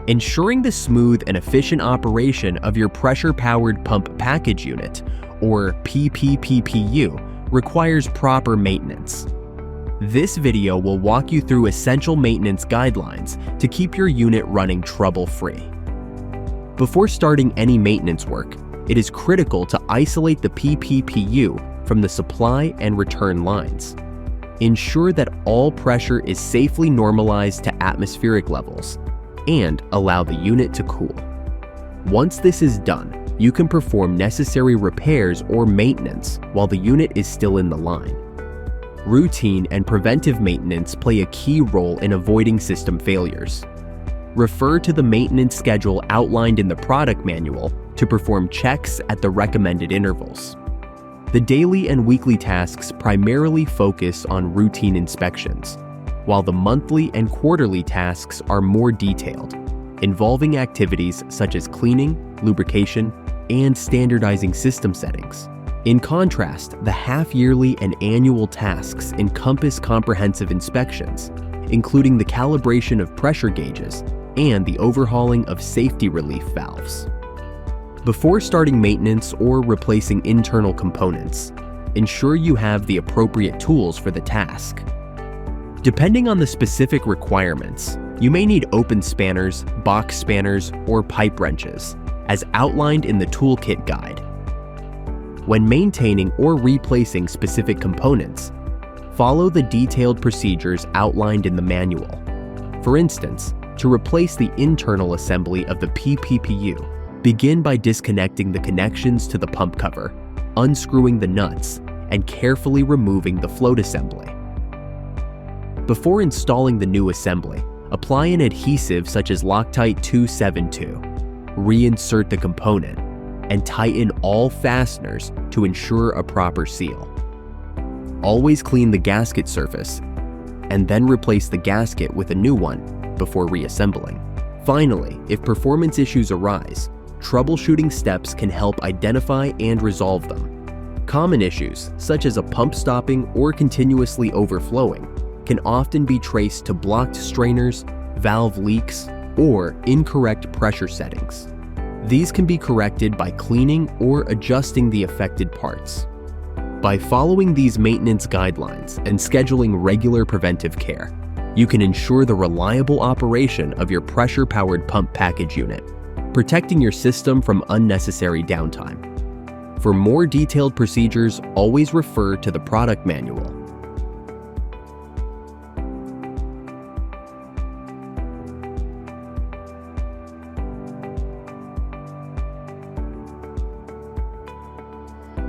Ensuring the smooth and efficient operation of your pressure-powered pump package unit, or PPPPU, requires proper maintenance. This video will walk you through essential maintenance guidelines to keep your unit running trouble-free. Before starting any maintenance work, it is critical to isolate the PPPU from the supply and return lines. Ensure that all pressure is safely normalized to atmospheric levels, and allow the unit to cool. Once this is done, you can perform necessary repairs or maintenance while the unit is still in the line. Routine and preventive maintenance play a key role in avoiding system failures. Refer to the maintenance schedule outlined in the product manual to perform checks at the recommended intervals. The daily and weekly tasks primarily focus on routine inspections, while the monthly and quarterly tasks are more detailed, involving activities such as cleaning, lubrication, and standardizing system settings. In contrast, the half-yearly and annual tasks encompass comprehensive inspections, including the calibration of pressure gauges and the overhauling of safety relief valves. Before starting maintenance or replacing internal components, ensure you have the appropriate tools for the task. Depending on the specific requirements, you may need open spanners, box spanners, or pipe wrenches, as outlined in the toolkit guide. When maintaining or replacing specific components, follow the detailed procedures outlined in the manual. For instance, to replace the internal assembly of the PPPU, begin by disconnecting the connections to the pump cover, unscrewing the nuts, and carefully removing the float assembly. Before installing the new assembly, apply an adhesive such as Loctite 272. Reinsert the component and tighten all fasteners to ensure a proper seal. Always clean the gasket surface and then replace the gasket with a new one before reassembling. Finally, if performance issues arise, troubleshooting steps can help identify and resolve them. Common issues, such as a pump stopping or continuously overflowing, can often be traced to blocked strainers, valve leaks, or incorrect pressure settings. These can be corrected by cleaning or adjusting the affected parts. By following these maintenance guidelines and scheduling regular preventive care, you can ensure the reliable operation of your pressure-powered pump package unit, protecting your system from unnecessary downtime. For more detailed procedures, always refer to the product manual